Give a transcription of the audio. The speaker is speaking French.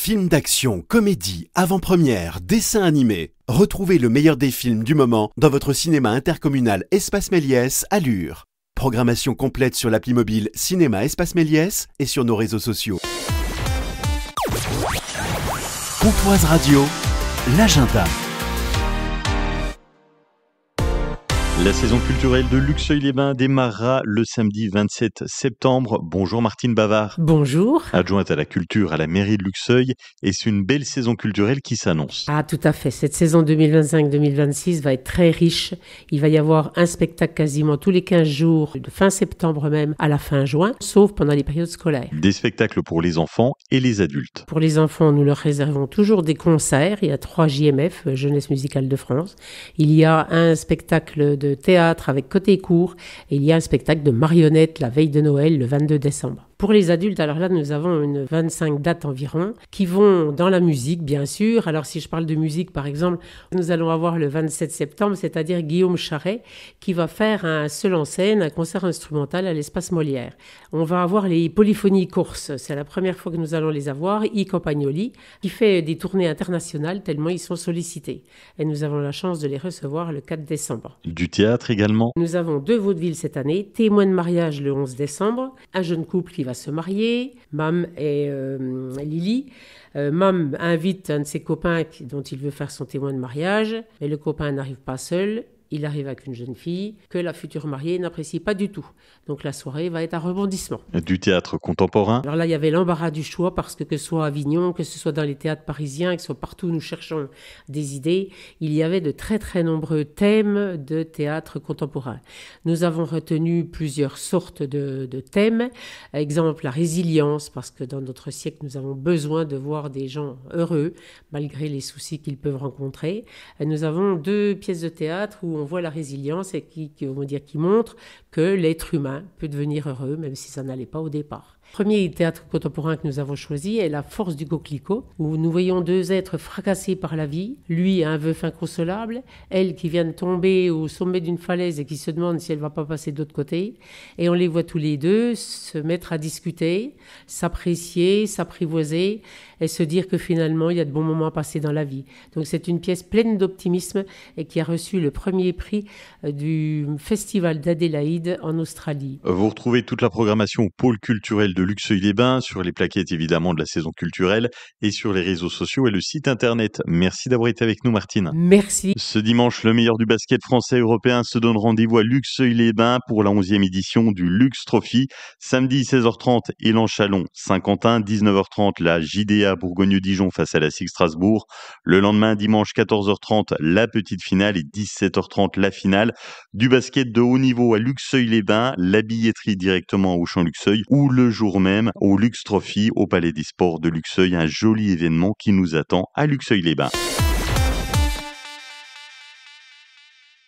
Films d'action, comédie, avant-première, dessins animés. Retrouvez le meilleur des films du moment dans votre cinéma intercommunal Espace Méliès à Lure. Programmation complète sur l'appli mobile Cinéma Espace Méliès et sur nos réseaux sociaux. Pontoise Radio, l'agenda. La saison culturelle de Luxeuil-les-Bains démarrera le samedi 27 septembre. Bonjour Martine Bavard. Bonjour. Adjointe à la culture à la mairie de Luxeuil, et c'est une belle saison culturelle qui s'annonce. Ah, tout à fait. Cette saison 2025-2026 va être très riche. Il va y avoir un spectacle quasiment tous les 15 jours, de fin septembre même à la fin juin, sauf pendant les périodes scolaires. Des spectacles pour les enfants et les adultes. Pour les enfants, nous leur réservons toujours des concerts. Il y a 3 JMF, Jeunesse Musicale de France. Il y a un spectacle de théâtre avec côté court et il y a un spectacle de marionnettes la veille de Noël, le 22 décembre. Pour les adultes, alors là, nous avons une 25 dates environ qui vont dans la musique, bien sûr. Alors, si je parle de musique, par exemple, nous allons avoir le 27 septembre, c'est-à-dire Guillaume Charret, qui va faire un seul en scène, un concert instrumental à l'Espace Molière. On va avoir les polyphonies courses. C'est la première fois que nous allons les avoir. Campagnoli, qui fait des tournées internationales tellement ils sont sollicités. Et nous avons la chance de les recevoir le 4 décembre. Du théâtre également. Nous avons 2 vaudevilles cette année. Témoin de mariage le 11 décembre. Un jeune couple qui va se marier, Mam et Lily. Mam invite un de ses copains dont il veut faire son témoin de mariage, mais le copain n'arrive pas seul. Il arrive avec une jeune fille que la future mariée n'apprécie pas du tout. Donc la soirée va être un rebondissement. Du théâtre contemporain. Alors là, il y avait l'embarras du choix parce que ce soit à Avignon, que ce soit dans les théâtres parisiens, que ce soit partout où nous cherchons des idées, il y avait de très très nombreux thèmes de théâtre contemporain. Nous avons retenu plusieurs sortes de thèmes. Exemple, la résilience, parce que dans notre siècle, nous avons besoin de voir des gens heureux, malgré les soucis qu'ils peuvent rencontrer. Et nous avons 2 pièces de théâtre où on voit la résilience et qui montre que l'être humain peut devenir heureux, même si ça n'allait pas au départ. Le premier théâtre contemporain que nous avons choisi est La force du coquelicot, où nous voyons 2 êtres fracassés par la vie, lui un veuf inconsolable, elle qui vient de tomber au sommet d'une falaise et qui se demande si elle ne va pas passer de l'autre côté, et on les voit tous les 2 se mettre à discuter, s'apprécier, s'apprivoiser, et se dire que finalement il y a de bons moments à passer dans la vie. Donc c'est une pièce pleine d'optimisme et qui a reçu le premier prix du Festival d'Adélaïde en Australie. Vous retrouvez toute la programmation au pôle culturel de Luxeuil-les-Bains, sur les plaquettes évidemment de la saison culturelle et sur les réseaux sociaux et le site internet. Merci d'avoir été avec nous Martine. Merci. Ce dimanche, le meilleur du basket français et européen se donne rendez-vous à Luxeuil-les-Bains pour la 11e édition du Lux Trophy. Samedi 16h30, Élan-Chalon, Saint-Quentin, 19h30, la JDA Bourgogne-Dijon face à la SIG Strasbourg. Le lendemain, dimanche 14h30, la petite finale et 17h30, la finale. Du basket de haut niveau à Luxeuil-les-Bains, la billetterie directement au Champ Luxeuil ou le jour même au Lux Trophy au Palais des Sports de Luxeuil. Un joli événement qui nous attend à Luxeuil-les-Bains.